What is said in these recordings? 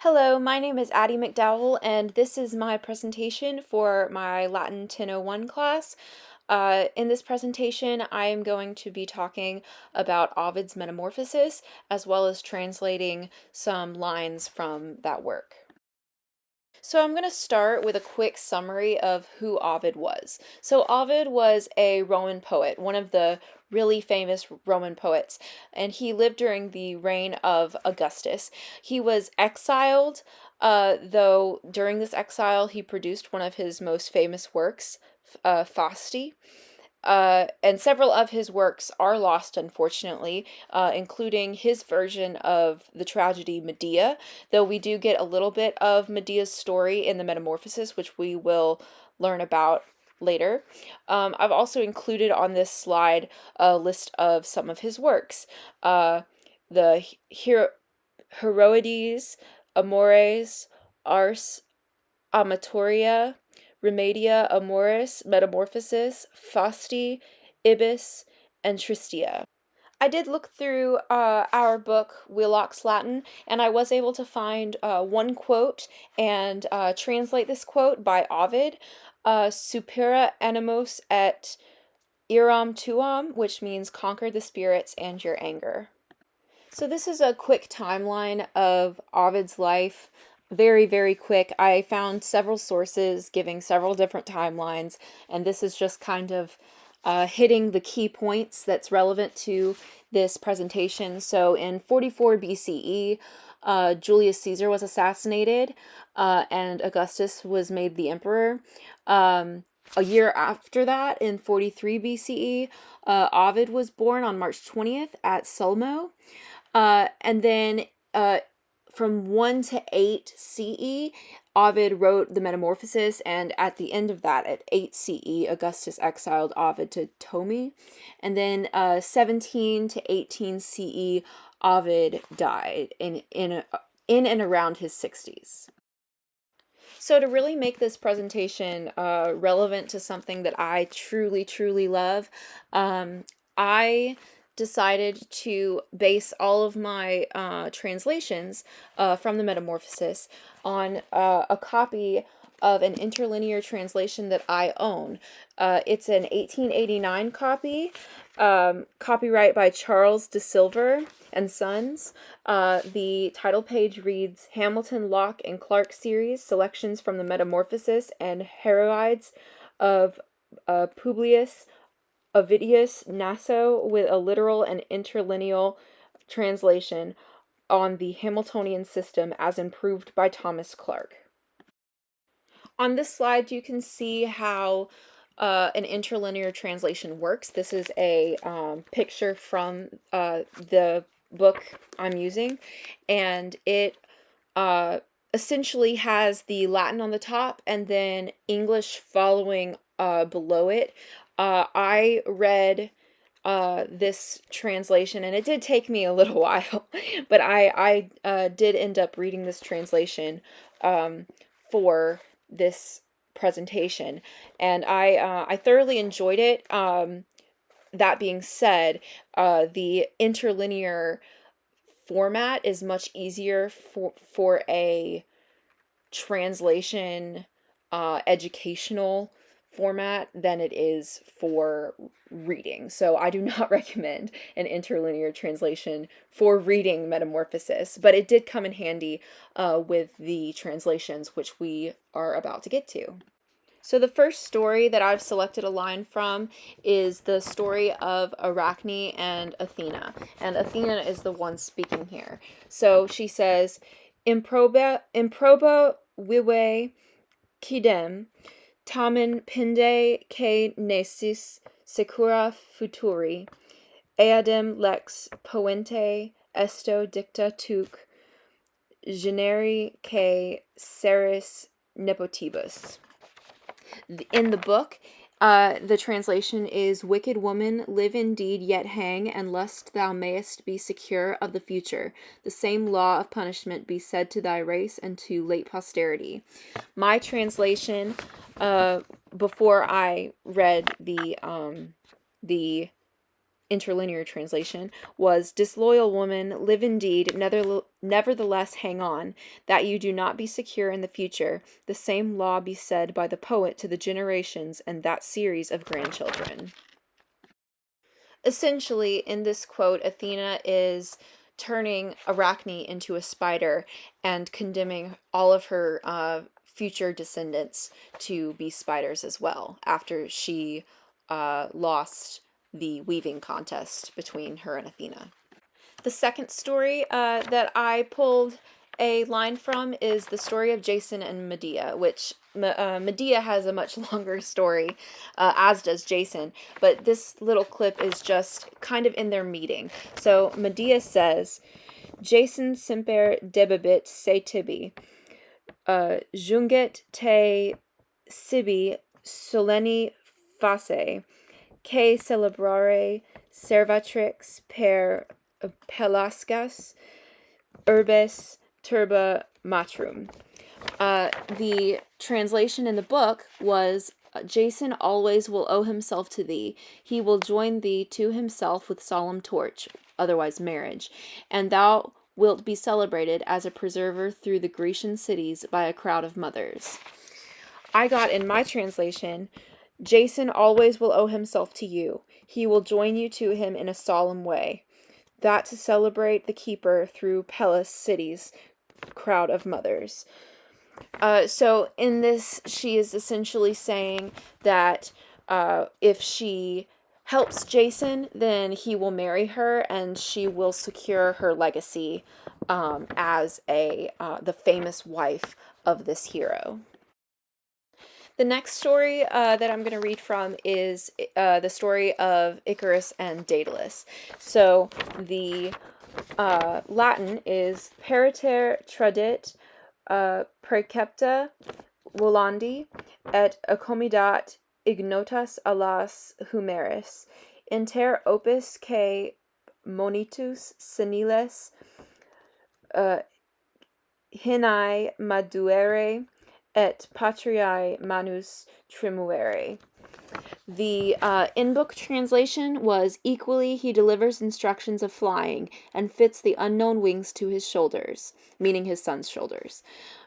Hello, my name is Addie McDowell, and this is my presentation for my Latin 1001 class. In this presentation, I am going to be talking about Ovid's Metamorphosis, as well as translating some lines from that work. So I'm going to start with a quick summary of who Ovid was. So Ovid was a Roman poet, one of the really famous Roman poets, and he lived during the reign of Augustus. He was exiled, though during this exile he produced one of his most famous works, Fasti. And several of his works are lost, unfortunately, including his version of the tragedy Medea, though we do get a little bit of Medea's story in the Metamorphosis, which we will learn about later. I've also included on this slide a list of some of his works. The Heroides, Amores, Ars Amatoria, Remedia Amoris, Metamorphosis, Fasti, Ibis, and Tristia. I did look through our book, Wheelock's Latin, and I was able to find one quote and translate this quote by Ovid, Supera animos et iram tuam, which means conquer the spirits and your anger. So this is a quick timeline of Ovid's life. Very, very quick. I found several sources giving several different timelines, and this is just kind of hitting the key points that's relevant to this presentation. So in 44 BCE, Julius Caesar was assassinated, and Augustus was made the emperor. A year after that, in 43 BCE, Ovid was born on March 20th at Sulmo. And then from 1 to 8 CE, Ovid wrote the Metamorphosis, and at the end of that, at 8 CE, Augustus exiled Ovid to Tomi. And then 17 to 18 CE, Ovid died in and around his 60s. So to really make this presentation relevant to something that I truly, truly love, I decided to base all of my translations from the Metamorphosis on a copy of an interlinear translation that I own. It's an 1889 copy, copyright by Charles de Silver and Sons. The title page reads Hamilton, Locke, and Clark series, selections from the Metamorphosis and Heroides of Publius Ovidius Naso, with a literal and interlineal translation on the Hamiltonian system as improved by Thomas Clark. On this slide, you can see how an interlinear translation works. This is a picture from the book I'm using, and it essentially has the Latin on the top and then English following below it. I read this translation, and it did take me a little while, but I did end up reading this translation for this presentation, and I thoroughly enjoyed it. That being said, the interlinear format is much easier for a translation educational format than it is for reading. So I do not recommend an interlinear translation for reading Metamorphosis, but it did come in handy with the translations, which we are about to get to. So the first story that I've selected a line from is the story of Arachne and Athena. And Athena is the one speaking here. So she says, Improba vive quidem, tamen pinde que necis secura futuri, eadem lex poente esto dicta tuc, generi que seris nepotibus. In the book, the translation is, Wicked woman, live indeed, yet hang, and lest thou mayest be secure of the future. The same law of punishment be said to thy race and to late posterity. My translation, before I read the interlinear translation, was, "Disloyal woman, live indeed, nevertheless hang on, that you do not be secure in the future. The same law be said by the poet to the generations and that series of grandchildren." Essentially, in this quote, Athena is turning Arachne into a spider and condemning all of her future descendants to be spiders as well, after she lost the weaving contest between her and Athena. The second story that I pulled a line from is the story of Jason and Medea, which Medea has a much longer story, as does Jason, but this little clip is just kind of in their meeting. So Medea says, "Jason semper debebit se tibi, junget te sibi solenni face, que celebrare servatrix per pelascas urbes turba matrum." The translation in the book was, "Jason always will owe himself to thee. He will join thee to himself with solemn torch," otherwise marriage, "and thou wilt be celebrated as a preserver through the Grecian cities by a crowd of mothers." I got in my translation, "Jason always will owe himself to you. He will join you to him in a solemn way, that to celebrate the keeper through Pelas cities, crowd of mothers." So in this, she is essentially saying that if she helps Jason, then he will marry her and she will secure her legacy as the famous wife of this hero. The next story that I'm going to read from is the story of Icarus and Daedalus. So the Latin is "Pariter tradit praecepta volandi et accommodat ignotas alas humeris, inter opus que monitus seniles hinae maduere et patriae manus trimuere." The in-book translation was, "Equally he delivers instructions of flying, and fits the unknown wings to his shoulders," meaning his son's shoulders.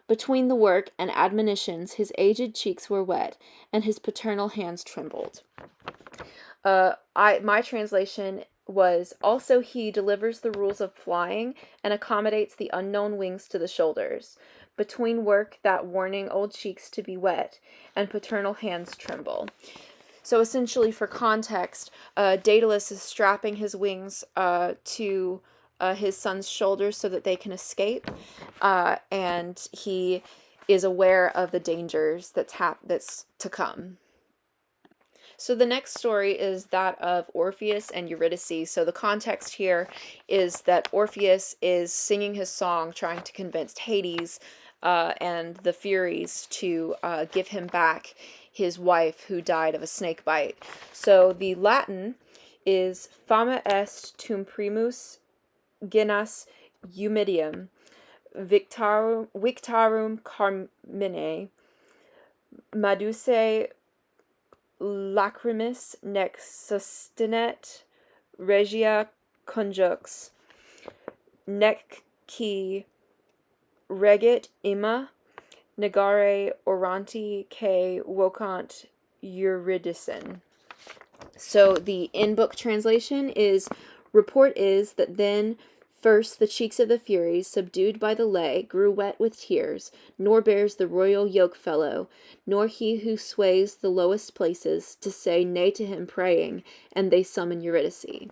"Between the work and admonitions his aged cheeks were wet, and his paternal hands trembled." My translation was, "Also he delivers the rules of flying, and accommodates the unknown wings to the shoulders. Between work that warning old cheeks to be wet, and paternal hands tremble." So essentially, for context, Daedalus is strapping his wings to his son's shoulders so that they can escape, and he is aware of the dangers that's to come. So the next story is that of Orpheus and Eurydice. So the context here is that Orpheus is singing his song, trying to convince Hades and the Furies to give him back his wife who died of a snake bite. So the Latin is "Fama est tum primus genas humidium, victarum carmine, maduce lacrimis nec sustinet regia conjux, nec qui regit imma negare oranti que vocant Eurydice." So the in-book translation is, "Report is that then first the cheeks of the Furies, subdued by the lay, grew wet with tears, nor bears the royal yoke-fellow, nor he who sways the lowest places, to say nay to him praying, and they summon Eurydice."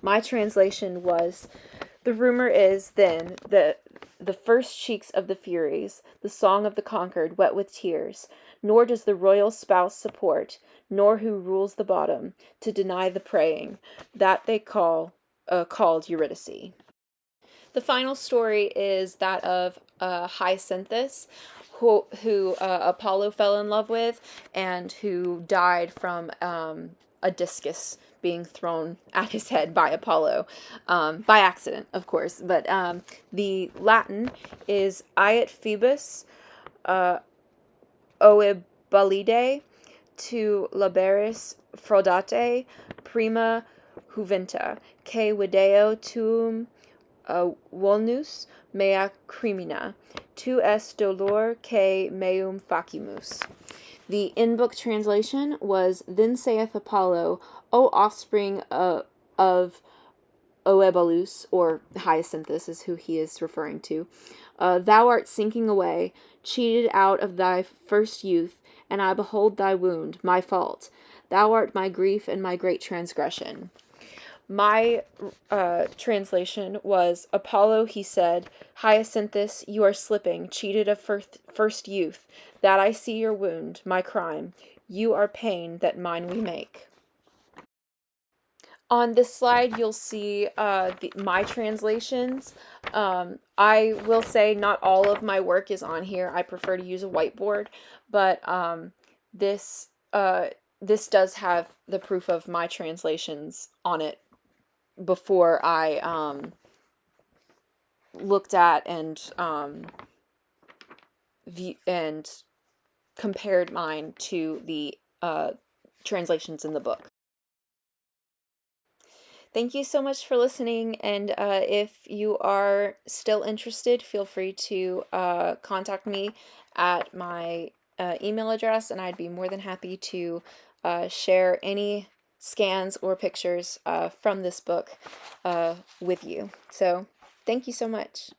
My translation was, "The rumor is, then, that the first cheeks of the Furies, the song of the conquered, wet with tears, nor does the royal spouse support, nor who rules the bottom, to deny the praying, that they called Eurydice." The final story is that of Hyacinthus, who Apollo fell in love with, and who died from a discus being thrown at his head by Apollo, by accident, of course. But the Latin is "Iet Phoebus oebalide tu laberis fraudate prima juventa, que video tuum volnus mea crimina, tu est dolor que meum facimus. The in-book translation was, Then saith Apollo, O offspring of Oebalus, or Hyacinthus is who he is referring to, thou art sinking away, cheated out of thy first youth, and I behold thy wound, my fault. Thou art my grief and my great transgression. My translation was, Apollo, he said, Hyacinthus, you are slipping, cheated of first youth, that I see your wound, my crime. You are pain that mine we make. On this slide, you'll see my translations. I will say not all of my work is on here. I prefer to use a whiteboard, but this does have the proof of my translations on it before I looked at and compared mine to the translations in the book. Thank you so much for listening, and if you are still interested, feel free to contact me at my email address, and I'd be more than happy to share any scans or pictures from this book with you. So, thank you so much.